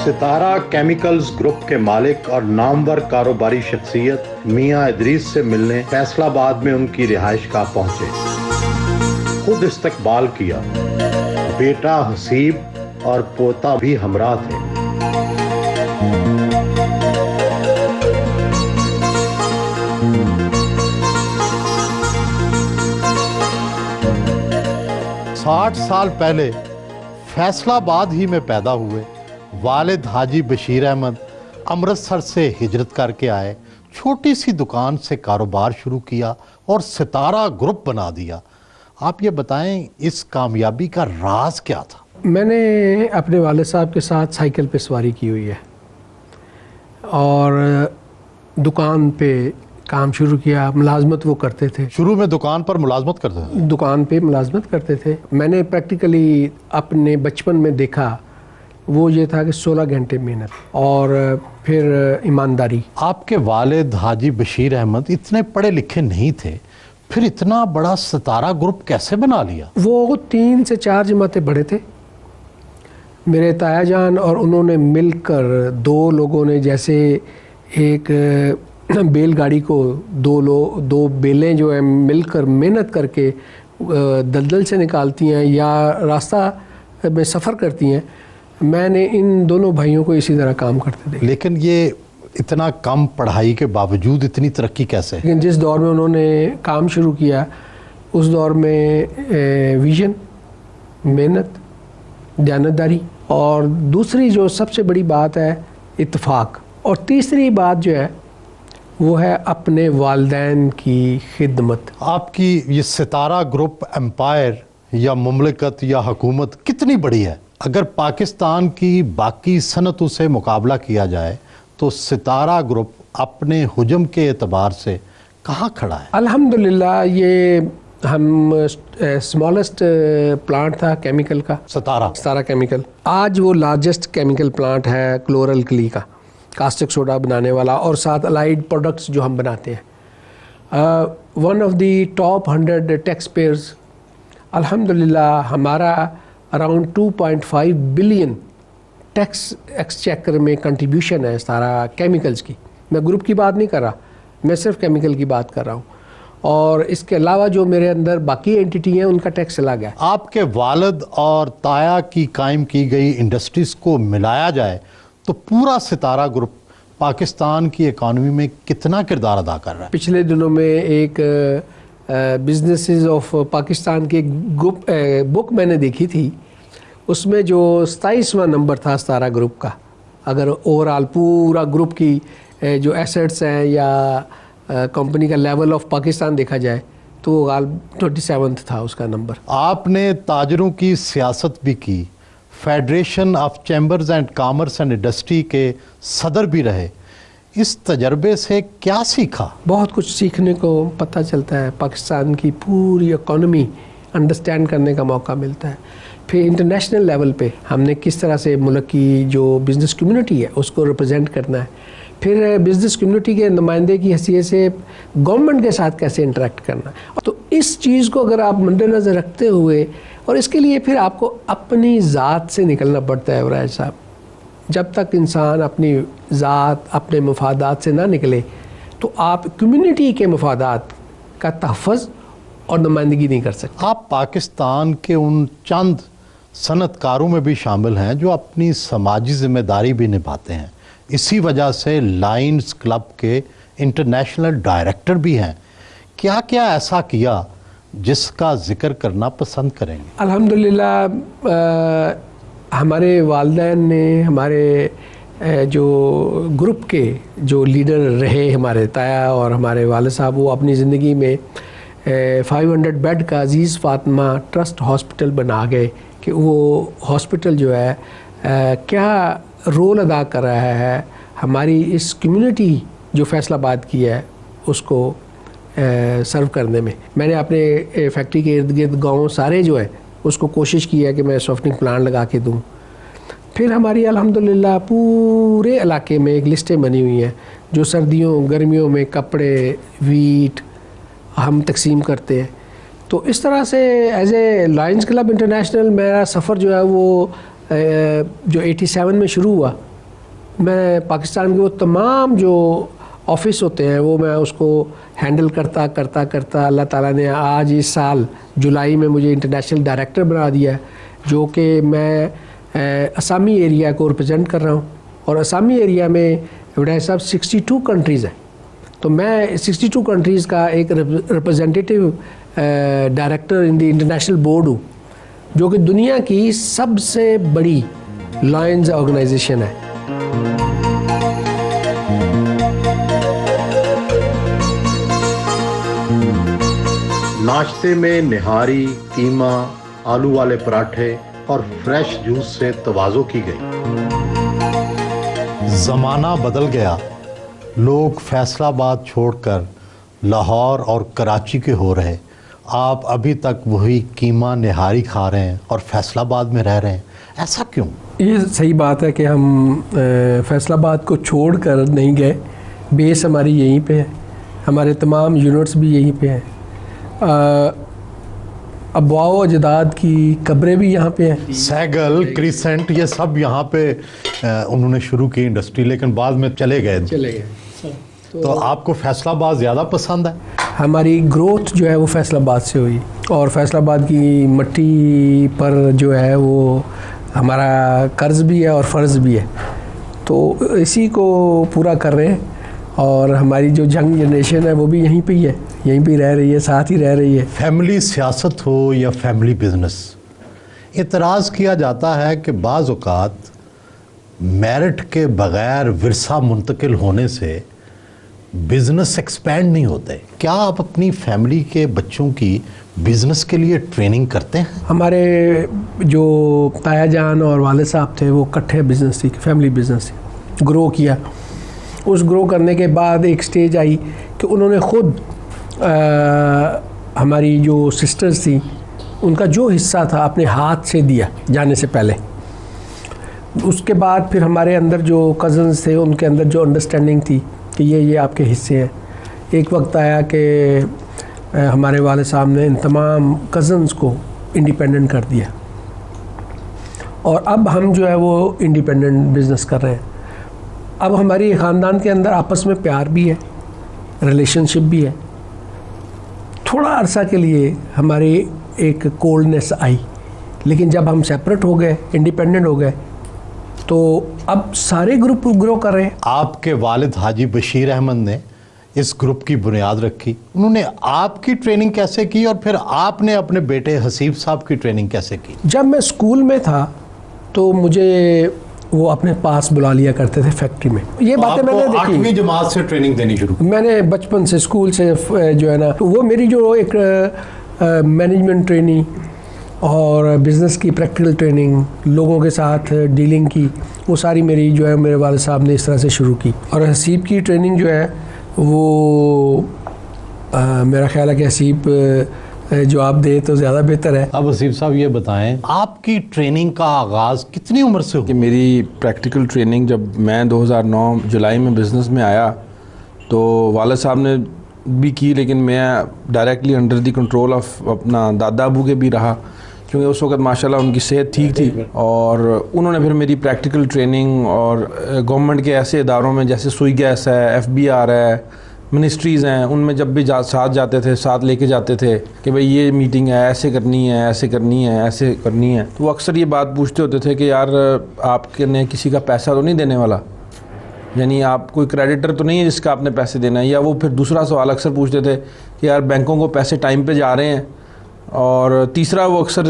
सितारा chemicals group के मालिक और नामवर कारोबारी शख्सियत मियां इदरीस से मिलने फैसलाबाद में उनकी रिहाइश गाह पहुंचे। खुद इस्तकबाल किया। बेटा हसीब और पोता भी हमरा थे। साठ साल पहले फैसलाबाद ही में पैदा हुए वालिद हाजी बशीर अहमद अमृतसर से हिजरत करके आए, छोटी सी दुकान से कारोबार शुरू किया और सितारा ग्रुप बना दिया। आप ये बताएं, इस कामयाबी का राज क्या था? मैंने अपने वालिद साहब के साथ साइकिल पे सवारी की हुई है और दुकान पे काम शुरू किया। मुलाजमत वो करते थे। शुरू में दुकान पर मुलाजमत करते थे? दुकान पे मुलाजमत करते थे। मैंने प्रैक्टिकली अपने बचपन में देखा वो ये था कि 16 घंटे मेहनत और फिर ईमानदारी। आपके वालिद हाजी बशीर अहमद इतने पढ़े लिखे नहीं थे, फिर इतना बड़ा सितारा ग्रुप कैसे बना लिया? वो 3 से 4 जमातें बड़े थे। मेरे ताया जान और उन्होंने मिलकर, 2 लोगों ने, जैसे एक बैलगाड़ी को 2 बेलें जो है मिलकर मेहनत करके दलदल से निकालती हैं या रास्ता में सफ़र करती हैं, मैंने इन दोनों भाइयों को इसी तरह काम करते देखा। लेकिन ये इतना कम पढ़ाई के बावजूद इतनी तरक्की कैसे? लेकिन जिस दौर में उन्होंने काम शुरू किया उस दौर में विजन, मेहनत, दयानतदारी और दूसरी जो सबसे बड़ी बात है इत्तेफाक, और तीसरी बात जो है वो है अपने वालिदैन की खिदमत। आपकी ये सितारा ग्रुप एम्पायर या मुमलिकत या हुकूमत कितनी बड़ी है? अगर पाकिस्तान की बाकी सनतों से मुकाबला किया जाए तो सितारा ग्रुप अपने हुजम के एतबार से कहाँ खड़ा है? अल्हम्दुलिल्लाह, ये हम स्मॉलेस्ट प्लांट था केमिकल का, सितारा केमिकल। आज वो लार्जेस्ट केमिकल प्लांट है क्लोरल-क्ली का, कास्टिक सोडा बनाने वाला, और साथ अलाइड प्रोडक्ट्स जो हम बनाते हैं। One of the top 100 tax payers. अल्हम्दुलिल्लाह हमारा अराउंड 2.5 बिलियन टैक्स एक्सचेकर में कंट्रीब्यूशन है सारा केमिकल्स की। मैं ग्रुप की बात नहीं कर रहा, मैं सिर्फ केमिकल की बात कर रहा हूँ। और इसके अलावा जो मेरे अंदर बाकी एंटिटी हैं उनका टैक्स अलग है। आपके वालिद और ताया की कायम की गई इंडस्ट्रीज़ को मिलाया जाए तो पूरा सितारा ग्रुप पाकिस्तान की इकॉनमी में कितना किरदार अदा कर रहा है? पिछले दिनों में एक बिजनेसेस ऑफ पाकिस्तान की बुक मैंने देखी थी, उसमें जो 27वां नंबर था सितारा ग्रुप का। अगर ओवरऑल पूरा ग्रुप की जो एसेट्स हैं या कंपनी का लेवल ऑफ पाकिस्तान देखा जाए तो 27th था उसका नंबर। आपने ताजरों की सियासत भी की, federation of chambers and commerce and industry के सदर भी रहे। इस तजर्बे से क्या सीखा? बहुत कुछ सीखने को पता चलता है। पाकिस्तान की पूरी इकॉनमी अंडरस्टैंड करने का मौका मिलता है। फिर इंटरनेशनल लेवल पे हमने किस तरह से मुल्क की जो बिज़नेस कम्युनिटी है उसको रिप्रेजेंट करना है। फिर बिज़नेस कम्युनिटी के नुमाइंदे की हैसियत से गवर्नमेंट के साथ कैसे इंटरेक्ट करना है। तो इस चीज़ को अगर आप मद्देनज़र रखते हुए, और इसके लिए फिर आपको अपनी ज़ात से निकलना पड़ता है वराज साहब। जब तक इंसान अपनी ज़ात, अपने मफादात से ना निकले तो आप कम्युनिटी के मफादात का तहफ़्फ़ुज़ और नुमाइंदगी नहीं कर सकते। आप पाकिस्तान के उन चंद सनतकारों में भी शामिल हैं जो अपनी समाजी जिम्मेदारी भी निभाते हैं। इसी वजह से लायंस क्लब के इंटरनेशनल डायरेक्टर भी हैं। क्या क्या ऐसा किया जिसका जिक्र करना पसंद करेंगे? अल्हम्दुलिल्लाह हमारे वालिदैन ने, हमारे जो ग्रुप के जो लीडर रहे, हमारे ताया और हमारे वालिद साहब, वो अपनी ज़िंदगी में 500 बेड का अज़ीज़ फ़ातिमा ट्रस्ट हॉस्पिटल बना गए कि वो हॉस्पिटल जो है क्या रोल अदा कर रहा है हमारी इस कम्युनिटी जो फैसलाबाद की है उसको सर्व करने में। मैंने अपने फैक्ट्री के इर्द गिर्द गाँव सारे जो है उसको कोशिश की है कि मैं सॉफ्टनिंग प्लांट लगा के दूँ। फिर हमारी अल्हम्दुलिल्लाह पूरे इलाके में एक लिस्टें बनी हुई हैं जो सर्दियों गर्मियों में कपड़े, वीट हम तकसीम करते हैं। तो इस तरह से as a Lions Club International मेरा सफ़र जो है वो जो 87 में शुरू हुआ मैं पाकिस्तान के वो तमाम जो ऑफिस होते हैं वो मैं उसको हैंडल करता करता करता अल्लाह ताला ने आज इस साल जुलाई में मुझे इंटरनेशनल डायरेक्टर बना दिया है, जो कि मैं असामी एरिया को रिप्रेजेंट कर रहा हूँ। और असामी एरिया में भाई साहब 62 कंट्रीज़ हैं, तो मैं 62 कंट्रीज़ का एक representative director in the international board हूँ, जो कि दुनिया की सबसे बड़ी लायंस ऑर्गेनाइजेशन है। नाश्ते में निहारी, कीमा, आलू वाले पराठे और फ्रेश जूस से तवाज़ो की गई। ज़माना बदल गया, लोग फैसलाबाद छोड़कर लाहौर और कराची के हो रहे, आप अभी तक वही कीमा निहारी खा रहे हैं और फैसलाबाद में रह रहे हैं, ऐसा क्यों? ये सही बात है कि हम फैसलाबाद को छोड़कर नहीं गए, बेस हमारी यहीं पे है, हमारे तमाम यूनिट्स भी यहीं पे हैं, अब्वाओ अजदाद की कब्रें भी यहाँ पे हैं। सैगल, क्रिसेंट, ये सब यहाँ पे उन्होंने शुरू की इंडस्ट्री, लेकिन बाद में चले गए। तो आपको फैसलाबाद ज़्यादा पसंद है? हमारी ग्रोथ जो है वो फैसलाबाद से हुई, और फैसलाबाद की मट्टी पर जो है वो हमारा कर्ज भी है और फ़र्ज़ भी है, तो इसी को पूरा कर रहे हैं। और हमारी जो यंग जनरेशन है वो भी यहीं पे ही है, यहीं पे रह रही है, साथ ही रह रही है। फैमिली सियासत हो या फैमिली बिजनेस, इतराज़ किया जाता है कि बाज़ औक़ात मेरिट के बग़ैर विरसा मुंतकिल होने से बिज़नेस एक्सपेंड नहीं होते। क्या आप अपनी फैमिली के बच्चों की बिज़नेस के लिए ट्रेनिंग करते हैं? हमारे जो ताया जान और वालिद साहब थे वो इकट्ठे बिज़नेस थी, फैमिली बिज़नेस थी, ग्रो किया। उस ग्रो करने के बाद एक स्टेज आई कि उन्होंने ख़ुद हमारी जो सिस्टर्स थी उनका जो हिस्सा था अपने हाथ से दिया जाने से पहले। उसके बाद फिर हमारे अंदर जो कज़न्स थे उनके अंदर जो अंडरस्टैंडिंग थी कि ये आपके हिस्से हैं। एक वक्त आया कि हमारे वाले साहब ने इन तमाम कज़न्स को इंडिपेंडेंट कर दिया, और अब हम जो है वो इंडिपेंडेंट बिज़नेस कर रहे हैं। अब हमारी ख़ानदान के अंदर आपस में प्यार भी है, रिलेशनशिप भी है। थोड़ा अरसा के लिए हमारी एक कोल्डनेस आई, लेकिन जब हम सेपरेट हो गए, इंडिपेंडेंट हो गए, तो अब सारे ग्रुप ग्रो कर रहे हैं। आपके वालिद हाजी बशीर अहमद ने इस ग्रुप की बुनियाद रखी, उन्होंने आपकी ट्रेनिंग कैसे की और फिर आपने अपने बेटे हसीब साहब की ट्रेनिंग कैसे की? जब मैं स्कूल में था तो मुझे वो अपने पास बुला लिया करते थे फैक्ट्री में। ये बातें मैंने देखी। 8वीं जमात से ट्रेनिंग देनी शुरू? मैंने बचपन से स्कूल से जो है ना, तो वो मेरी जो एक मैनेजमेंट ट्रेनिंग और बिज़नेस की प्रैक्टिकल ट्रेनिंग, लोगों के साथ डीलिंग की, वो सारी मेरी जो है मेरे वालिद साहब ने इस तरह से शुरू की। और हसीब की ट्रेनिंग जो है वो मेरा ख्याल है कि हसीब जवाब दे तो ज़्यादा बेहतर है। अब हसीब साहब ये बताएं, आपकी ट्रेनिंग का आगाज़ कितनी उम्र से हुआ? कि मेरी प्रैक्टिकल ट्रेनिंग जब मैं 2009 जुलाई में बिज़नेस में आया तो वालिद साहब ने भी की, लेकिन मैं directly under the control of अपना दादा अबू के भी रहा, क्योंकि उस वक्त माशाल्लाह उनकी सेहत ठीक थी। और उन्होंने फिर मेरी प्रैक्टिकल ट्रेनिंग और गवर्नमेंट के ऐसे इदारों में जैसे सुई गैस है, FBR है, मिनिस्ट्रीज़ हैं, उनमें जब भी साथ जाते थे, साथ लेके जाते थे कि भाई ये मीटिंग है, ऐसे करनी है, ऐसे करनी है, ऐसे करनी है, तो वो अक्सर ये बात पूछते होते थे कि यार आपने किसी का पैसा तो नहीं देने वाला, यानी आप कोई क्रेडिटर तो नहीं है जिसका आपने पैसे देना है। या वो फिर दूसरा सवाल अक्सर पूछते थे कि यार बैंकों को पैसे टाइम पे जा रहे हैं। और तीसरा वो अक्सर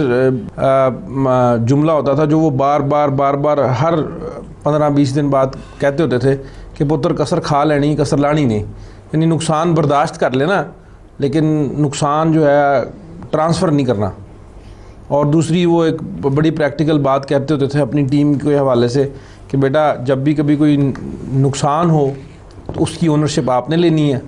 जुमला होता था जो वो बार बार हर 15-20 दिन बाद कहते होते थे कि पुत्र कसर खा लेनी, कसर लानी नहीं, यानी नुकसान बर्दाश्त कर लेना लेकिन नुकसान जो है ट्रांसफ़र नहीं करना। और दूसरी वो एक बड़ी प्रैक्टिकल बात कहते होते थे अपनी टीम के हवाले से कि बेटा जब भी कभी कोई नुकसान हो तो उसकी ओनरशिप आपने लेनी है,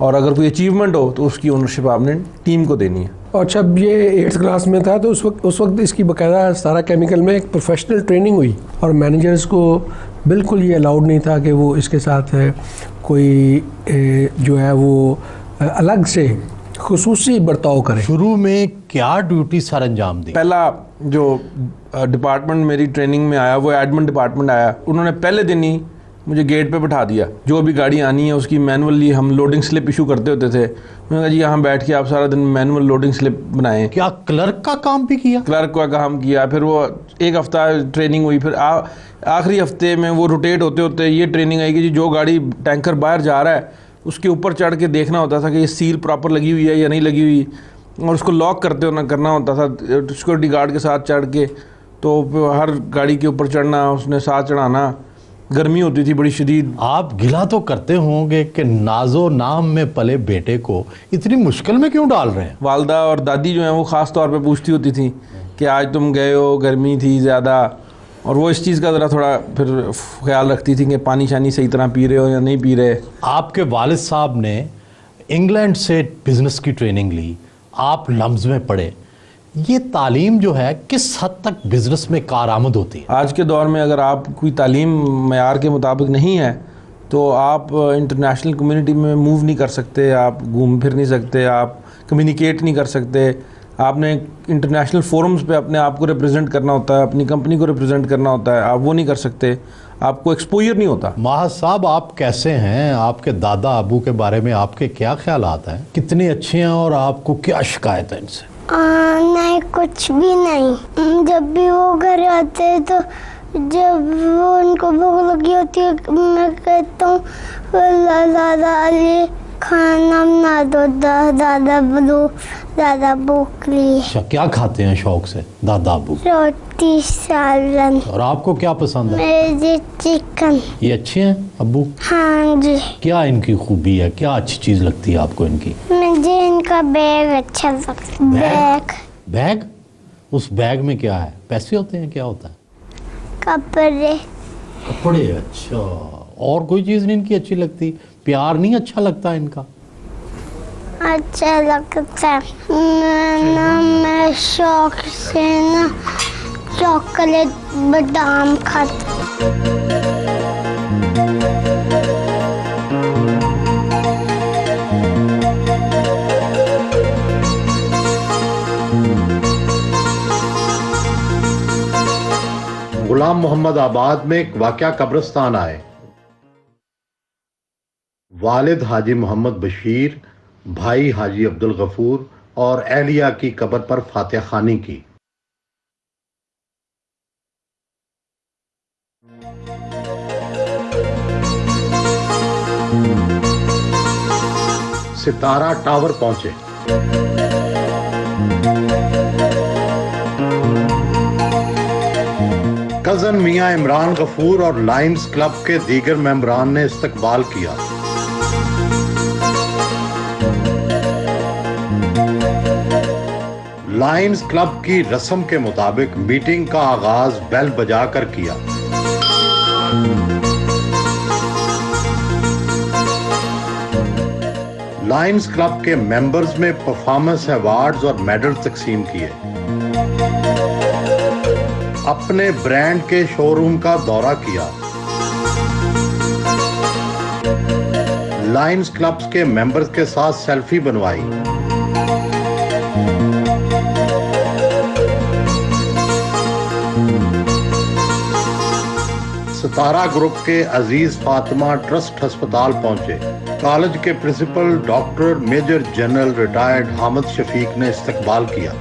और अगर कोई अचीवमेंट हो तो उसकी ओनरशिप आपने टीम को देनी है। और जब ये 8th क्लास में था तो उस वक्त इसकी बाकायदा सारा केमिकल में एक प्रोफेशनल ट्रेनिंग हुई, और मैनेजर्स को बिल्कुल ये अलाउड नहीं था कि वो इसके साथ कोई जो है वो अलग से खुसूसी बर्ताव करे। शुरू में क्या ड्यूटी सर अंजाम दी? पहला जो डिपार्टमेंट मेरी ट्रेनिंग में आया वो एडमिन डिपार्टमेंट आया। उन्होंने पहले दिन ही मुझे गेट पे बिठा दिया। जो भी गाड़ी आनी है उसकी मैनुअली हम लोडिंग स्लिप इशू करते होते थे। उन्होंने कहा जी यहाँ बैठ के आप सारा दिन मैनुअल लोडिंग स्लिप बनाएं। क्या क्लर्क का काम भी किया? क्लर्क का काम किया। फिर वो एक हफ्ता ट्रेनिंग हुई। फिर आखिरी हफ्ते में वो रोटेट होते होते ये ट्रेनिंग आई कि जी जो गाड़ी टैंकर बाहर जा रहा है उसके ऊपर चढ़ के देखना होता था कि ये सील प्रॉपर लगी हुई है या नहीं लगी हुई, और उसको लॉक करना होता था सिक्योरिटी गार्ड के साथ चढ़ के। तो हर गाड़ी के ऊपर चढ़ना, उसने साथ चढ़ाना, गर्मी होती थी बड़ी शदीद। आप गिला तो करते होंगे कि नाजो नाम में पले बेटे को इतनी मुश्किल में क्यों डाल रहे हैं? वालदा और दादी जो हैं वो ख़ास तौर पे पूछती होती थी कि आज तुम गए हो, गर्मी थी ज़्यादा, और वो इस चीज़ का ज़रा थोड़ा फिर ख्याल रखती थी कि पानी शानी सही तरह पी रहे हो या नहीं पी रहे। आपके वालिद साहब ने इंग्लैंड से बिज़नेस की ट्रेनिंग ली, आप लम्ज़ में पढ़े। ये तालीम जो है किस हद तक बिज़नेस में कारआमद होती है? आज के दौर में अगर आप कोई तालीम मयार के मुताबिक नहीं है तो आप इंटरनेशनल कम्युनिटी में मूव नहीं कर सकते, आप घूम फिर नहीं सकते, आप कम्युनिकेट नहीं कर सकते। आपने इंटरनेशनल फोरम्स पे अपने आप को रिप्रेजेंट करना होता है, अपनी कंपनी को रिप्रेजेंट करना होता है, आप वो नहीं कर सकते, आपको एक्सपोजर नहीं होता। माहर साहब आप कैसे हैं? आपके दादा अबू के बारे में आपके क्या ख्यालात हैं? कितने अच्छे हैं और आपको क्या शिकायत है इनसे? नहीं, कुछ भी नहीं। जब भी वो घर आते हैं तो जब वो उनको भूख लगी होती है मैं कहता हूँ दादा अली खाना बना दो, दादा भूख ली। अच्छा, क्या खाते हैं शौक से दादा अबू? रोटी सालन। और आपको क्या पसंद है? मुझे चिकन। ये अच्छे हैं अबू? हाँ जी। क्या इनकी खूबी है, क्या अच्छी चीज़ लगती है आपको इनकी? मुझे इनका बैग अच्छा लगता है। बैग? बैग? उस बैग में क्या है? पैसे होते हैं? क्या होता है? कपड़े। कपड़े? अच्छा। और कोई चीज़ नहीं इनकी अच्छी लगती? प्यार नहीं अच्छा लगता इनका? अच्छा लगता है। मैं शौक से ना चॉकलेट बादाम खाता। गुलाम मोहम्मद आबाद में एक वाक़या कब्रिस्तान आए। वालिद हाजी मोहम्मद बशीर, भाई हाजी अब्दुल गफूर और अहलिया की कब्र पर फातिहा खानी की। सितारा टावर पहुंचे। कजन मियां इमरान गफूर और लायंस क्लब के दीगर मेंबरान ने इस्तकबाल किया। लायंस क्लब की रस्म के मुताबिक मीटिंग का आगाज बेल बजाकर किया। लायंस क्लब के मेंबर्स में परफॉर्मेंस अवार्ड्स और मेडल तकसीम किए। अपने ब्रांड के शोरूम का दौरा किया। लायंस क्लब्स के मेंबर्स के साथ सेल्फी बनवाई। सितारा ग्रुप के अजीज फातिमा ट्रस्ट अस्पताल पहुंचे। कॉलेज के principal doctor major general retired Hamid Shafiq ने इस्तकबाल किया।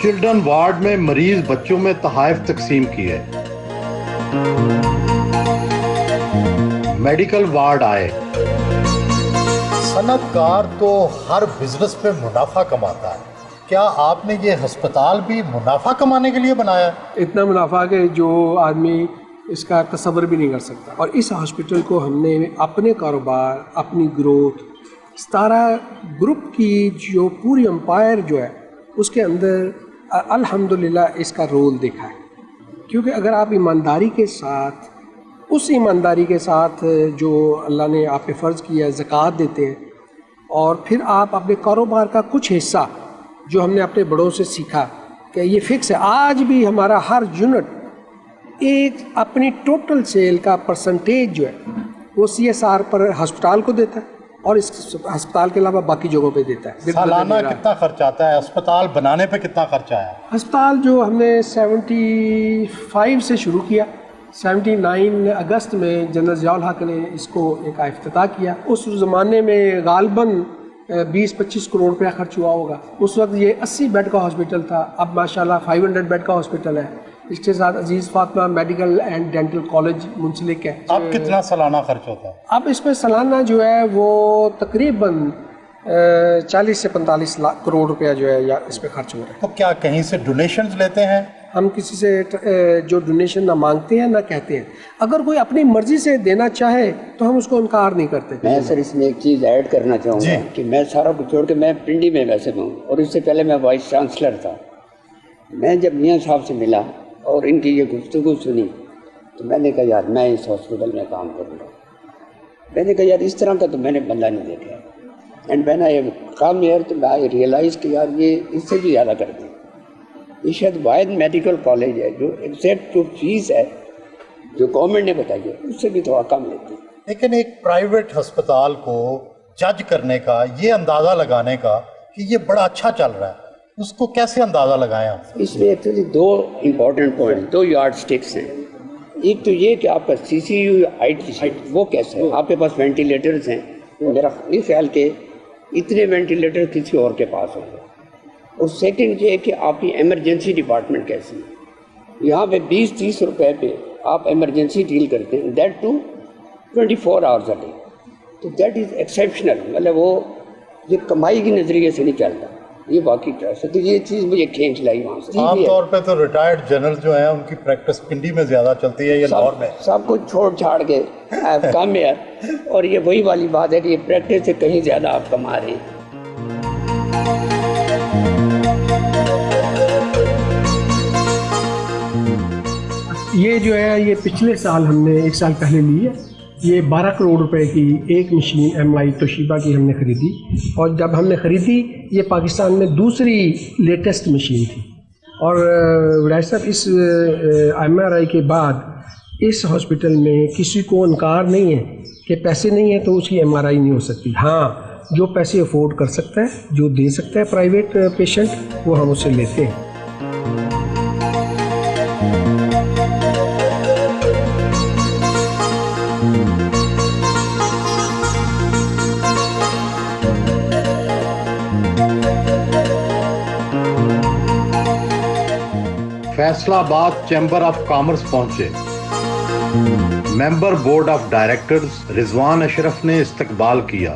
चिल्ड्रन वार्ड में मरीज बच्चों में तहाइफ तकसीम किए। मेडिकल वार्ड आए। सनतकार तो हर बिजनेस में मुनाफा कमाता है, क्या आपने ये अस्पताल भी मुनाफा कमाने के लिए बनाया? इतना मुनाफा कि जो आदमी इसका तसव्वुर भी नहीं कर सकता। और इस हॉस्पिटल को हमने अपने कारोबार, अपनी ग्रोथ, सितारा ग्रुप की जो पूरी एम्पायर जो है उसके अंदर अल्हम्दुलिल्लाह इसका रोल देखा है। क्योंकि अगर आप ईमानदारी के साथ, उस ईमानदारी के साथ जो अल्लाह ने आप पे फ़र्ज़ किया ज़कात देते हैं, और फिर आप अपने कारोबार का कुछ हिस्सा जो हमने अपने बड़ों से सीखा कि ये फ़िक्स है, आज भी हमारा हर यूनिट एक अपनी टोटल सेल का परसेंटेज जो है वो CSR पर हस्पताल को देता है और इस अस्पताल के अलावा बाकी जगहों पे देता है। सालाना कितना खर्च आता है? अस्पताल बनाने पे कितना खर्चा आया? अस्पताल जो हमने 75 से शुरू किया, 79 अगस्त में जनरल ज़ियाउल हक ने इसको एक इफ्तिताह किया। उस ज़माने में गालबन 20-25 करोड़ रुपया खर्च हुआ होगा। उस वक्त ये 80 बेड का हॉस्पिटल था, अब माशाल्लाह 500 बेड का हॉस्पिटल है। इसके साथ Aziz Fatima medical and dental college मुंसलिक है। अब कितना सालाना खर्च होता है? अब इस पर सालाना जो है वो तकरीबन 40 से 45 लाख करोड़ रुपया जो है या इस पर खर्च हो रहा है। तो क्या कहीं से डोनेशंस लेते हैं? हम किसी से जो डोनेशन ना मांगते हैं ना कहते हैं। अगर कोई अपनी मर्जी से देना चाहे तो हम उसको इनकार नहीं करते। मैं सर इसमें एक चीज़ ऐड करना चाहूँगा कि मैं सारा कुछ छोड़ के मैं पिंडी में वैसे हूँ और इससे पहले मैं वाइस चांसलर था। मैं जब मियाँ साहब से मिला और इनकी ये गुफ्तगू सुनी तो मैंने कहा यार मैं इस हॉस्पिटल में काम करूँगा। मैंने कहा यार इस तरह का तो मैंने बंदा नहीं देखा। एंड मैंने ये काम यार तो आई रियलाइज़ कि यार ये इससे भी ज़्यादा कर दें। ये शायद वाहिद मेडिकल कॉलेज है जो एग्जैक्ट जो फीस है जो गवर्नमेंट ने बताई है उससे भी थोड़ा कम लेती है। लेकिन एक प्राइवेट अस्पताल को जज करने का, ये अंदाज़ा लगाने का कि ये बड़ा अच्छा चल रहा है, उसको कैसे अंदाज़ा लगाएं हम? इसमें एक्चुअली दो इम्पॉर्टेंट पॉइंट, दो यार्ड स्टिक्स हैं। एक तो ये कि आपका CCU हाइट वो कैसे है, आपके पास वेंटिलेटर्स हैं, मेरा नहीं ख्याल के इतने वेंटिलेटर किसी और के पास होंगे। और सेकंड ये है कि आपकी इमरजेंसी डिपार्टमेंट कैसी है। यहाँ पे 20-30 रुपए पे आप इमरजेंसी डील करते हैं, that too 24 hours a day. तो दैट इज़ एक्सेप्शनल। मतलब वो ये कमाई के नज़रिए से नहीं चलता, ये बाकी ट्रस्ट है। तो ये चीज़ मुझे खींच लाई वहाँ से। आमतौर पे तो रिटायर्ड जनरल जो हैं उनकी प्रैक्टिस पिंडी में ज़्यादा चलती है, ये लाहौर में सब कुछ छोड़ छाड़ के आप काम में यार। और ये वही वाली बात है कि ये प्रैक्टिस से कहीं ज़्यादा आप कमा रहे हैं। ये जो है ये पिछले साल हमने 1 साल पहले ली है। ये 12 करोड़ रुपए की एक मशीन MI तोशिबा की हमने ख़रीदी और जब हमने ख़रीदी ये पाकिस्तान में दूसरी लेटेस्ट मशीन थी। और वैसे साहब इस MRI के बाद इस हॉस्पिटल में किसी को इनकार नहीं है कि पैसे नहीं है तो उसकी MRI नहीं हो सकती। हाँ, जो पैसे अफोर्ड कर सकता है, जो दे सकता है प्राइवेट पेशेंट, वो हम उससे लेते हैं। फैसलाबाद चैम्बर ऑफ कॉमर्स पहुंचे। Member board of directors Rizwan Ashraf ने इस्तकबाल किया।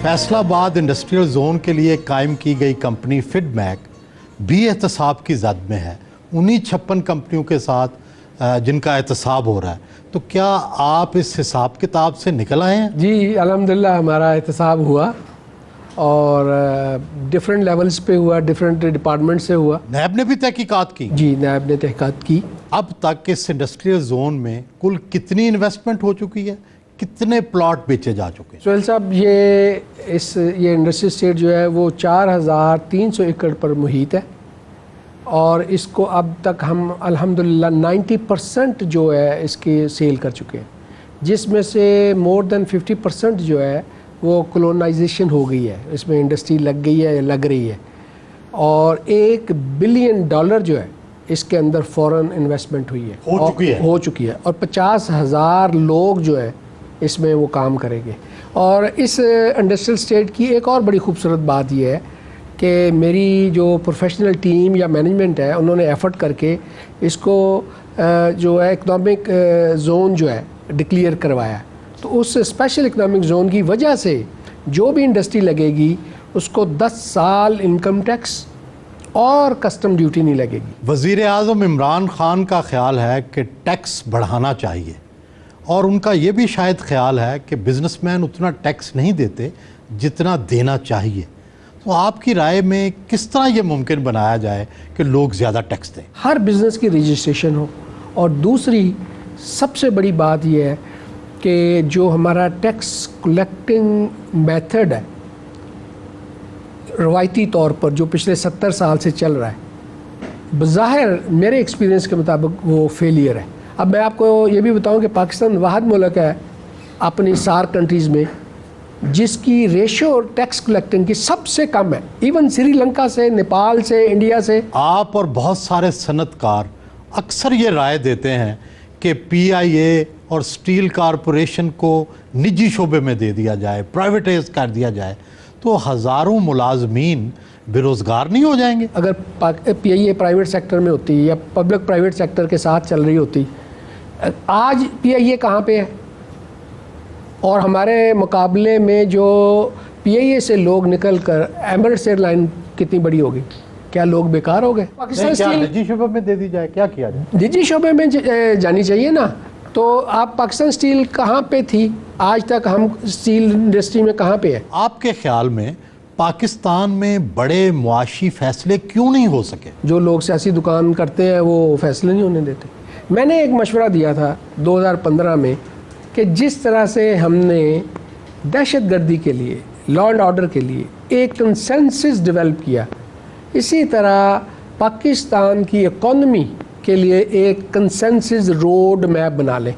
फैसलाबाद इंडस्ट्रियल जोन के लिए कायम की गई कंपनी फिडमैक भी एहतसाब की जद में है। उन्हीं 56 कंपनियों के साथ जिनका एहतसाब हो रहा है। तो क्या आप इस हिसाब किताब से निकल आए हैं? जी अल्हम्दुलिल्लाह हमारा एहतसाब हुआ और डिफरेंट लेवल्स पे हुआ, डिफरेंट डिपार्टमेंट से हुआ। नैब ने भी तहकीकात की? जी नैब ने तहकीकात की। अब तक इस इंडस्ट्रियल जोन में कुल कितनी इन्वेस्टमेंट हो चुकी है, कितने प्लॉट बेचे जा चुके हैं? सोहेल साहब ये इंडस्ट्रियल स्टेट जो है वो 4300 एकड़ पर मुहित है और इसको अब तक हम अल्हम्दुलिल्लाह 90% जो है इसकी सेल कर चुके हैं, जिसमें से मोर देन 50% जो है वो कॉलोनाइजेशन हो गई है, इसमें इंडस्ट्री लग गई है या लग रही है। और $1 बिलियन जो है इसके अंदर फॉरेन इन्वेस्टमेंट हुई है, हो चुकी है और 50,000 लोग जो है इसमें वो काम करेंगे। और इस इंडस्ट्रियल स्टेट की एक और बड़ी खूबसूरत बात यह है कि मेरी जो प्रोफेशनल टीम या मैनेजमेंट है उन्होंने एफर्ट करके इसको जो है इकनॉमिक जोन जो है डिक्लेयर करवाया। तो उस स्पेशल इकनॉमिक जोन की वजह से जो भी इंडस्ट्री लगेगी उसको 10 साल इनकम टैक्स और कस्टम ड्यूटी नहीं लगेगी। वज़ीर आज़म इमरान ख़ान का ख्याल है कि टैक्स बढ़ाना चाहिए और उनका ये भी शायद ख्याल है कि बिजनेसमैन उतना टैक्स नहीं देते जितना देना चाहिए। तो आपकी राय में किस तरह ये मुमकिन बनाया जाए कि लोग ज़्यादा टैक्स दें? हर बिज़नेस की रजिस्ट्रेशन हो और दूसरी सबसे बड़ी बात यह है कि जो हमारा टैक्स कलेक्टिंग मेथड है रवायती तौर पर जो पिछले 70 साल से चल रहा है, बज़ाहिर मेरे एक्सपीरियंस के मुताबिक वो फेलियर है। अब मैं आपको ये भी बताऊं कि पाकिस्तान वाहिद मुल्क है अपनी सार्क कंट्रीज़ में जिसकी रेशो टैक्स कलेक्टिंग की सबसे कम है, इवन श्रीलंका से, नेपाल से, इंडिया से। आप और बहुत सारे सनतकार अक्सर ये राय देते हैं कि PIA और स्टील कॉरपोरेशन को निजी शोबे में दे दिया जाए, प्राइवेटाइज कर दिया जाए, तो हज़ारों मुलाजमीन बेरोज़गार नहीं हो जाएंगे? अगर PIA प्राइवेट सेक्टर में होती या पब्लिक प्राइवेट सेक्टर के साथ चल रही होती, आज PIA कहाँ पे है? और हमारे मुकाबले में जो PIA से लोग निकल कर एमिरेट्स एयरलाइन कितनी बड़ी होगी, क्या लोग बेकार हो गए? पाकिस्तान स्टील निजी शोबे में दे दी जाए, क्या किया जाए? निजी शोबे में जानी चाहिए ना। तो आप पाकिस्तान स्टील कहाँ पे थी आज तक, हम स्टील इंडस्ट्री में कहाँ पे है? आपके ख्याल में पाकिस्तान में बड़े मुआशी फैसले क्यों नहीं हो सके? जो लोग सियासी दुकान करते हैं वो फैसले नहीं होने देते। मैंने एक मशवरा दिया था 2015 में कि जिस तरह से हमने दहशतगर्दी के लिए, लॉ एंड ऑर्डर के लिए एक कंसेंसस डेवलप किया, इसी तरह पाकिस्तान की इकॉनमी के लिए एक कंसेंसस रोड मैप बना लें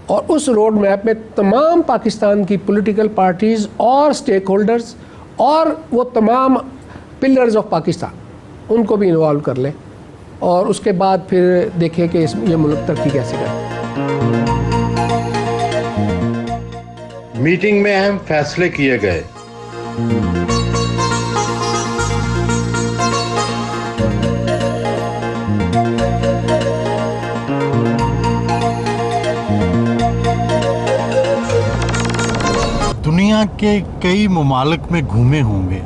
और उस रोड मैप में तमाम पाकिस्तान की पॉलिटिकल पार्टीज़ और स्टेक होल्डर्स और वो तमाम पिलर्स ऑफ पाकिस्तान उनको भी इन्वॉल्व कर लें और उसके बाद फिर देखें कि ये मुल्क तरक्की कैसे करे। मीटिंग में अहम फैसले किए गए। दुनिया के कई ममालिक में घूमे होंगे,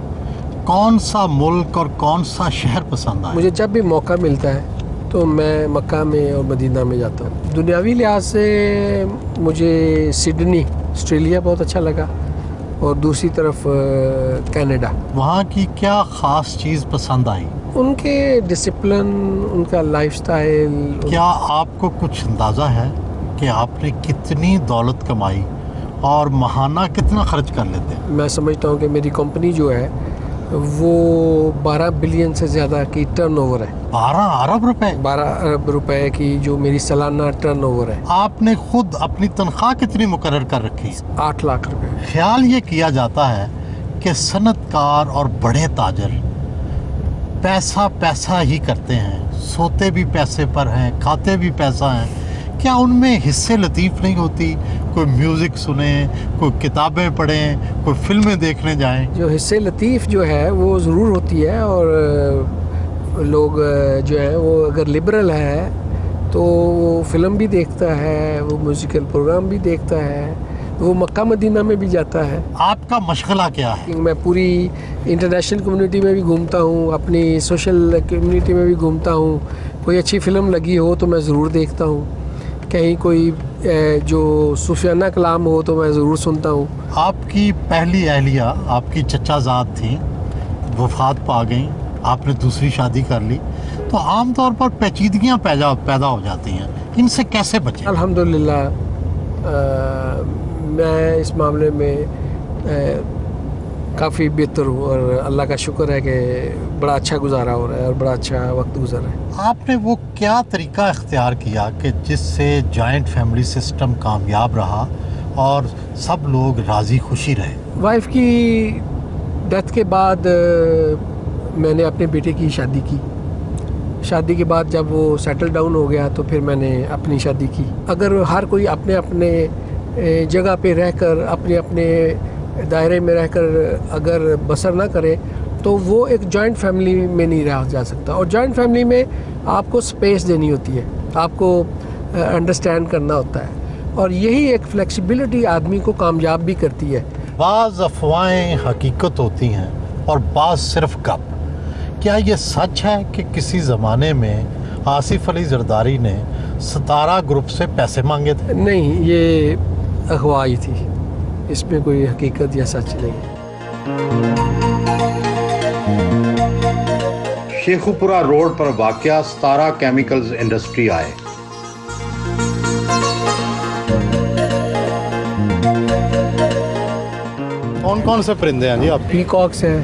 कौन सा मुल्क और कौन सा शहर पसंद आया? मुझे जब भी मौका मिलता है तो मैं मक्का में और मदीना में जाता हूँ। दुनियावी लिहाज से मुझे सिडनी ऑस्ट्रेलिया बहुत अच्छा लगा और दूसरी तरफ कनाडा। वहाँ की क्या ख़ास चीज़ पसंद आई? उनके डिसिप्लिन, उनका लाइफस्टाइल। क्या आपको कुछ अंदाज़ा है कि आपने कितनी दौलत कमाई और महाना कितना खर्च कर लेते हैं? मैं समझता हूँ कि मेरी कंपनी जो है वो 12 बिलियन से ज़्यादा की टर्नओवर है। 12 अरब रुपए? 12 अरब रुपए की जो मेरी सालाना टर्नओवर है। आपने खुद अपनी तनख्वाह कितनी मुकर्रर कर रखी? 8 लाख रुपए। ख्याल ये किया जाता है कि सनतकार और बड़े ताजर पैसा पैसा ही करते हैं, सोते भी पैसे पर हैं, खाते भी पैसा हैं। क्या उनमें हिस्से लतीफ़ नहीं होती? कोई म्यूज़िक सुने, कोई किताबें पढ़ें, कोई फिल्में देखने जाएं? जो हिस्से लतीफ़ जो है वो ज़रूर होती है और लोग जो है वो अगर लिबरल है तो वो फिल्म भी देखता है, वो म्यूज़िकल प्रोग्राम भी देखता है, वो मक्का मदीना में भी जाता है। आपका मशगला क्या है? मैं पूरी इंटरनेशनल कम्युनिटी में भी घूमता हूँ, अपनी सोशल कम्युनिटी में भी घूमता हूँ। कोई अच्छी फ़िल्म लगी हो तो मैं ज़रूर देखता हूँ, कहीं कोई जो सूफियाना कलाम हो तो मैं ज़रूर सुनता हूँ। आपकी पहली अहलिया आपकी चचाज़ाद थी, वफ़ात पा गई, आपने दूसरी शादी कर ली, तो आम तौर पर पेचीदगियाँ पैदा हो जाती हैं, इनसे कैसे बचें? अल्हम्दुलिल्लाह मैं इस मामले में काफ़ी बेहतर हूँ और अल्लाह का शुक्र है कि बड़ा अच्छा गुजारा हो रहा है और बड़ा अच्छा वक्त गुजर रहा है। आपने वो क्या तरीका इख्तियार किया कि जिससे जॉइंट फैमिली सिस्टम कामयाब रहा और सब लोग राज़ी खुशी रहे? वाइफ की डेथ के बाद मैंने अपने बेटे की शादी की। शादी के बाद जब वो सेटल डाउन हो गया तो फिर मैंने अपनी शादी की। अगर हर कोई अपने अपने जगह पे रहकर अपने अपने दायरे में रहकर अगर बसर ना करे तो वो एक जॉइंट फैमिली में नहीं रहा जा सकता। और जॉइंट फैमिली में आपको स्पेस देनी होती है, आपको अंडरस्टैंड करना होता है और यही एक फ्लेक्सिबिलिटी आदमी को कामयाब भी करती है। बाज़ अफवाहें हकीकत होती हैं और बाज़ सिर्फ गप। क्या ये सच है कि किसी ज़माने में आसिफ अली जरदारी ने सितारा ग्रुप से पैसे मांगे थे? नहीं, ये अफवाह ही थी, इसमें कोई हकीकत या सच नहीं है। शेखुपुरा रोड पर वाक़या सितारा केमिकल्स इंडस्ट्री आए। कौन कौन से परिंदे हैं जी आप? पीकॉक्स हैं,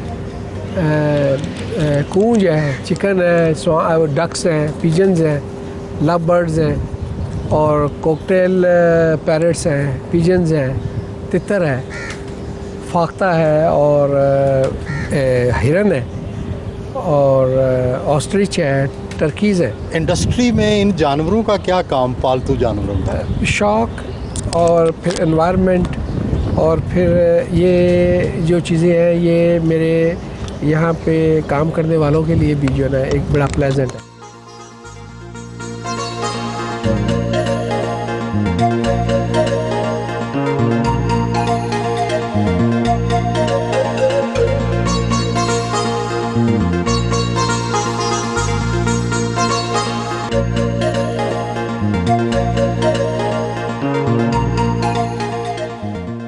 कूंज है, चिकन है, डक्स हैं, पिजन्स हैं, लव बर्ड्स हैं, और कॉकटेल पैरट्स हैं, पिजन्स हैं, तितर है, फाख्ता है और हिरन है और ऑस्ट्रिच है, टर्कीज़ है। इंडस्ट्री में इन जानवरों का क्या काम, पालतू जानवरों का? शौक और फिर एनवायरनमेंट और फिर ये जो चीज़ें हैं ये मेरे यहाँ पे काम करने वालों के लिए भी जो है ना एक बड़ा प्लेजेंट है।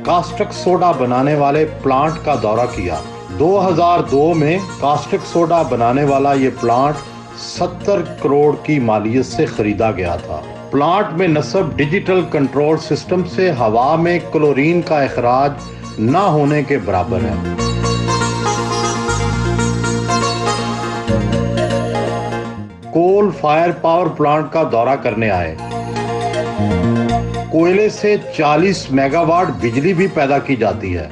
कास्टिक सोडा बनाने वाले प्लांट का दौरा किया। 2002 में कास्टिक सोडा बनाने वाला ये प्लांट 70 करोड़ की मालियत से खरीदा गया था। प्लांट में नस्ब डिजिटल कंट्रोल सिस्टम से हवा में क्लोरीन का इखराज न होने के बराबर है। कोल फायर पावर प्लांट का दौरा करने आए। कोयले से 40 मेगावाट बिजली भी पैदा की जाती है।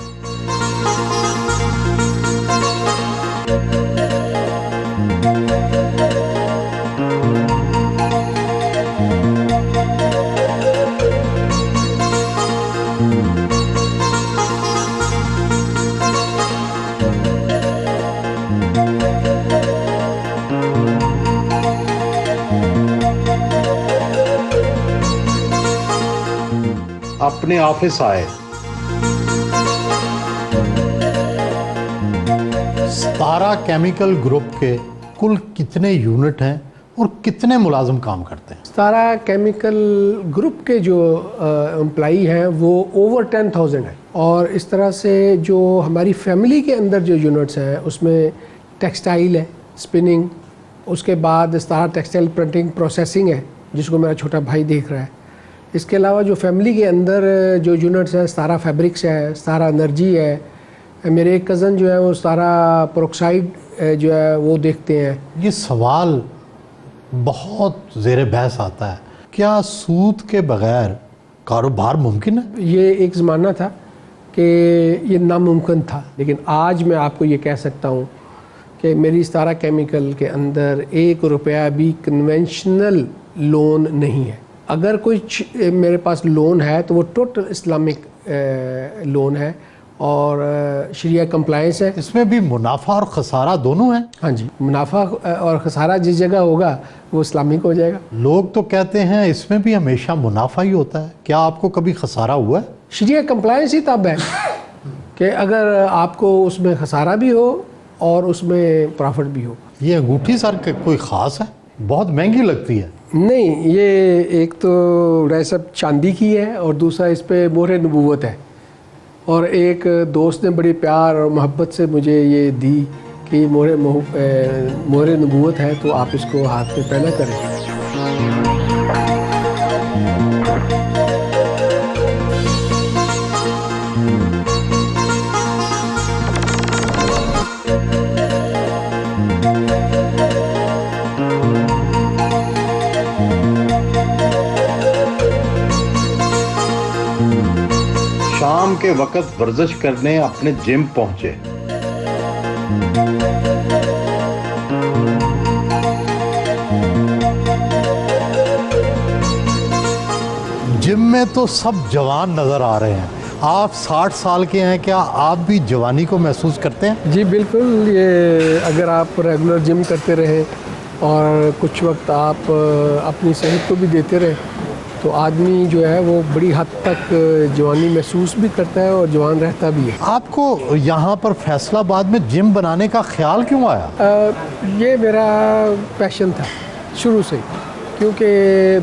अपने ऑफिस आए। सतारा केमिकल ग्रुप के कुल कितने यूनिट हैं और कितने मुलाजिम काम करते हैं? सतारा केमिकल ग्रुप के जो एम्प्लाई हैं वो ओवर 10,000 है और इस तरह से जो हमारी फैमिली के अंदर जो यूनिट्स हैं उसमें टेक्सटाइल है, स्पिनिंग, उसके बाद सतारा टेक्सटाइल प्रिंटिंग प्रोसेसिंग है जिसको मेरा छोटा भाई देख रहा है। इसके अलावा जो फैमिली के अंदर जो यूनिट्स हैं, सतारा फैब्रिक्स है, सतारा एनर्जी है, मेरे एक कज़न जो है वो सतारा पेरोक्साइड जो है वो देखते हैं। ये सवाल बहुत ज़ेरे बहस आता है, क्या सूद के बगैर कारोबार मुमकिन है? ये एक ज़माना था कि ये नामुमकिन था, लेकिन आज मैं आपको ये कह सकता हूँ कि मेरी सतारा केमिकल के अंदर 1 रुपया भी कन्वेंशनल लोन नहीं है। अगर कोई मेरे पास लोन है तो वो टोटल इस्लामिक लोन है और शरिया कंप्लायंस है। इसमें भी मुनाफा और खसारा दोनों है? हाँ जी, मुनाफा और खसारा जिस जगह होगा वो इस्लामिक हो जाएगा। लोग तो कहते हैं इसमें भी हमेशा मुनाफा ही होता है, क्या आपको कभी खसारा हुआ है? शरिया कंप्लायंस ही तब है कि अगर आपको उसमें खसारा भी हो और उसमें प्रॉफिट भी हो। ये अंगूठी सर कोई ख़ास है, बहुत महंगी लगती है। नहीं, ये एक तो रेसप चांदी की है और दूसरा इस पे मोहर नबूवत है और एक दोस्त ने बड़ी प्यार और मोहब्बत से मुझे ये दी कि मोहर नबूवत है तो आप इसको हाथ पे पहना करें। शाम के वक्त वर्जिश करने अपने जिम पहुंचे। जिम में तो सब जवान नज़र आ रहे हैं, आप 60 साल के हैं, क्या आप भी जवानी को महसूस करते हैं? जी बिल्कुल, ये अगर आप रेगुलर जिम करते रहे और कुछ वक्त आप अपनी सेहत को भी देते रहे तो आदमी जो है वो बड़ी हद तक जवानी महसूस भी करता है और जवान रहता भी है। आपको यहाँ पर फैसलाबाद में जिम बनाने का ख्याल क्यों आया? ये मेरा पैशन था शुरू से, क्योंकि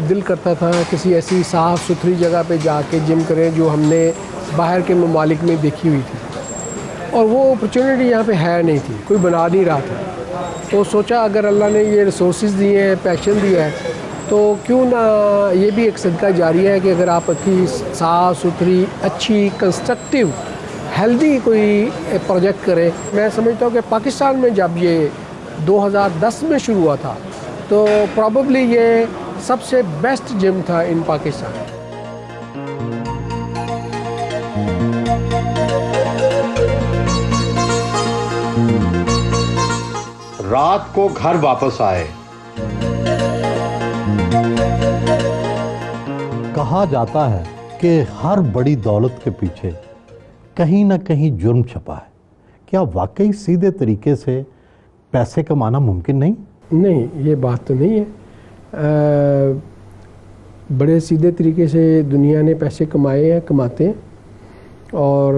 दिल करता था किसी ऐसी साफ़ सुथरी जगह पे जाके जिम करें जो हमने बाहर के ममालिक में देखी हुई थी और वो अपॉर्चुनिटी यहाँ पे है नहीं थी, कोई बना नहीं रहा था। तो सोचा अगर अल्लाह ने ये रिसोर्सेज दिए हैं, पैशन दिया है, तो क्यों ना ये भी एक सदका जारिया है कि अगर आप अच्छी साफ़ सुथरी अच्छी कंस्ट्रक्टिव हेल्दी कोई प्रोजेक्ट करें। मैं समझता हूँ कि पाकिस्तान में जब ये 2010 में शुरू हुआ था तो प्रॉबली ये सबसे बेस्ट जिम था इन पाकिस्तान। रात को घर वापस आए। कहा जाता है कि हर बड़ी दौलत के पीछे कहीं ना कहीं जुर्म छपा है। क्या वाकई सीधे तरीके से पैसे कमाना मुमकिन नहीं? नहीं, ये बात तो नहीं है। बड़े सीधे तरीके से दुनिया ने पैसे कमाए हैं, कमाते हैं। और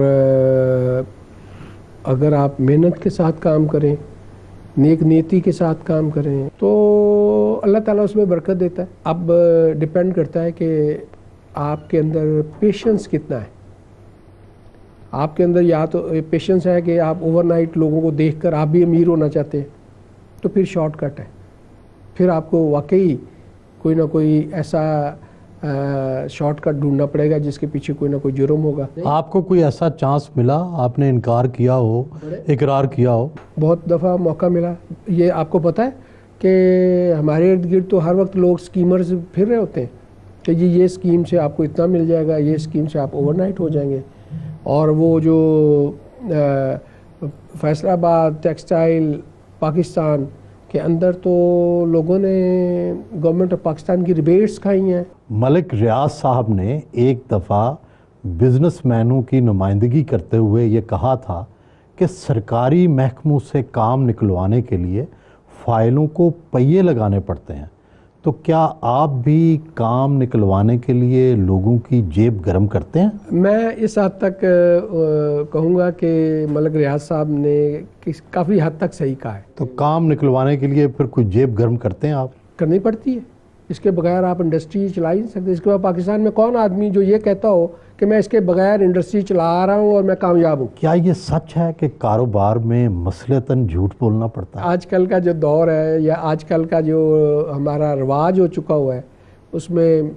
अगर आप मेहनत के साथ काम करें, नेक नीति के साथ काम करें, तो अल्लाह ताला उसमें बरकत देता है। अब डिपेंड करता है कि आपके अंदर पेशेंस कितना है। आपके अंदर या तो पेशेंस है कि आप ओवरनाइट लोगों को देखकर आप भी अमीर होना चाहते हैं, तो फिर शॉर्टकट है। फिर आपको वाकई कोई ना कोई ऐसा शॉर्टकट ढूंढना पड़ेगा जिसके पीछे कोई ना कोई जुर्म होगा। आपको कोई ऐसा चांस मिला, आपने इनकार किया हो, इकरार किया हो? बहुत दफ़ा मौका मिला। ये आपको पता है कि हमारे इर्द गिर्द तो हर वक्त लोग स्कीमर्स फिर रहे होते हैं कि जी ये स्कीम से आपको इतना मिल जाएगा, ये स्कीम से आप ओवरनाइट हो जाएंगे। और वो जो फैसलाबाद टेक्सटाइल पाकिस्तान के अंदर तो लोगों ने गवर्नमेंट ऑफ पाकिस्तान की रिबेट्स खाई हैं। मलिक रियाज साहब ने एक दफ़ा बिजनेसमैनों की नुमाइंदगी करते हुए ये कहा था कि सरकारी महकमों से काम निकलवाने के लिए फ़ाइलों को पहिए लगाने पड़ते हैं। तो क्या आप भी काम निकलवाने के लिए लोगों की जेब गर्म करते हैं? मैं इस हद तक कहूँगा कि मलिक रियाज साहब ने काफ़ी हद तक सही कहा है। तो काम निकलवाने के लिए फिर कोई जेब गर्म करते हैं आप? करनी पड़ती है। इसके बगैर आप इंडस्ट्री चला ही नहीं सकते। इसके बाद पाकिस्तान में कौन आदमी जो ये कहता हो कि मैं इसके बगैर इंडस्ट्री चला रहा हूँ और मैं कामयाब हूँ? क्या ये सच है कि कारोबार में मसलतन झूठ बोलना पड़ता है? आजकल का जो दौर है या आजकल का जो हमारा रिवाज हो चुका हुआ है उसमें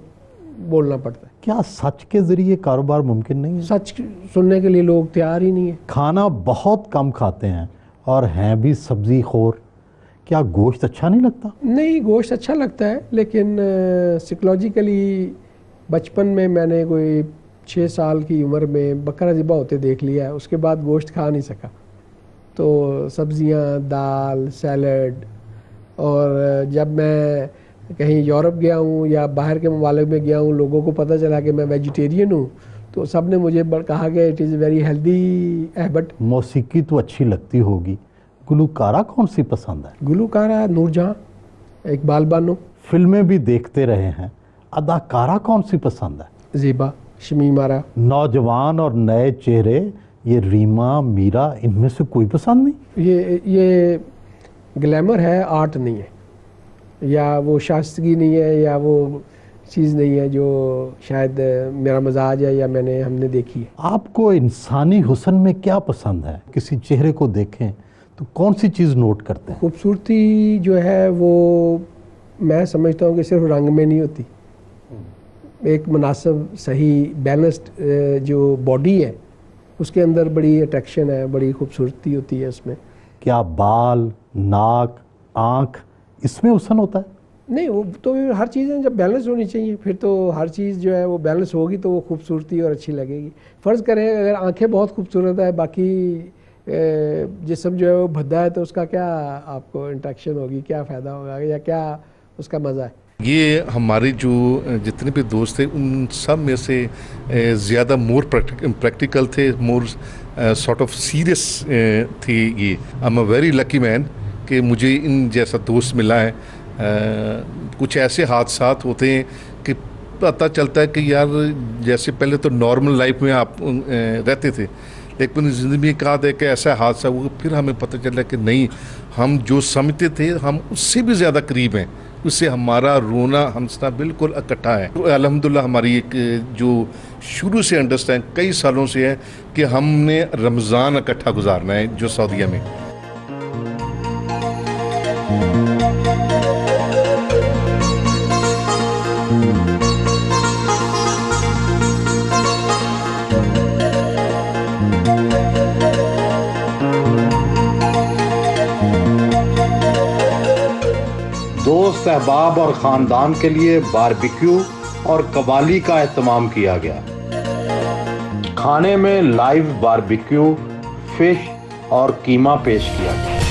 बोलना पड़ता है। क्या सच के ज़रिए कारोबार मुमकिन नहीं है? सच सुनने के लिए लोग तैयार ही नहीं है। खाना बहुत कम खाते हैं और हैं भी सब्ज़ी खोर। क्या गोश्त अच्छा नहीं लगता? नहीं, गोश्त अच्छा लगता है, लेकिन साइकोलॉजिकली बचपन में मैंने कोई 6 साल की उम्र में बकरा ज़िबा होते देख लिया है। उसके बाद गोश्त खा नहीं सका। तो सब्ज़ियाँ, दाल, सैलड। और जब मैं कहीं यूरोप गया हूँ या बाहर के ममालिक में गया हूँ, लोगों को पता चला कि मैं वेजिटेरियन हूँ, तो सब ने मुझे कहा कि it is very healthy habit. मौसीकी तो अच्छी लगती होगी, गुलकारा कौन सी पसंद है? गुलकारा नूरजहां, इकबाल बानो। फिल्में भी देखते रहे हैं, अदाकारा कौन सी पसंद है? ज़ीबा, शमीम आरा। नौजवान और नए चेहरे, ये रीमा, मीरा, इनमें से कोई पसंद नहीं? ये ग्लैमर है, आर्ट नहीं है, या वो शास्त्री नहीं है, या वो चीज़ नहीं है जो शायद मेरा मजाज है या हमने देखी है। आपको इंसानी हुस्न में क्या पसंद है? किसी चेहरे को देखें तो कौन सी चीज़ नोट करते हैं? खूबसूरती जो है वो मैं समझता हूँ कि सिर्फ रंग में नहीं होती। एक मुनासिब, सही, बैलेंस्ड जो बॉडी है उसके अंदर बड़ी अट्रैक्शन है, बड़ी खूबसूरती होती है उसमें। क्या बाल, नाक, आँख, इसमें हुस्न होता है? नहीं, वो तो हर चीज़ें जब बैलेंस होनी चाहिए, फिर तो हर चीज़ जो है वो बैलेंस होगी तो वो खूबसूरती और अच्छी लगेगी। फ़र्ज़ करें अगर आंखें बहुत खूबसूरत है, बाकी जिस्म जो है वो भद्दा है, तो उसका क्या आपको इंटरेक्शन होगी, क्या फ़ायदा होगा या क्या उसका मज़ा है? ये हमारे जो जितने भी दोस्त थे उन सब में से ज़्यादा मोर प्रैक्टिकल थे, मोर सॉर्ट ऑफ सीरियस थे। ये I am a very lucky man कि मुझे इन जैसा दोस्त मिला है। कुछ ऐसे हादसात होते हैं कि पता चलता है कि यार जैसे पहले तो नॉर्मल लाइफ में आप रहते थे, लेकिन ज़िंदगी में कहा था कि ऐसा हादसा हुआ, फिर हमें पता चला कि नहीं, हम जो समझते थे हम उससे भी ज़्यादा करीब हैं, उससे हमारा रोना हंसना बिल्कुल इकट्ठा है। अल्हम्दुलिल्लाह हमारी एक जो शुरू से अंडरस्टैंड कई सालों से है कि हमने रमज़ान इकट्ठा गुजारना है जो सऊदीया में। दोस्त अहबाब और ख़ानदान के लिए बारबेक्यू और कवाली का एहतमाम किया गया। खाने में लाइव बारबेक्यू, फिश और कीमा पेश किया गया।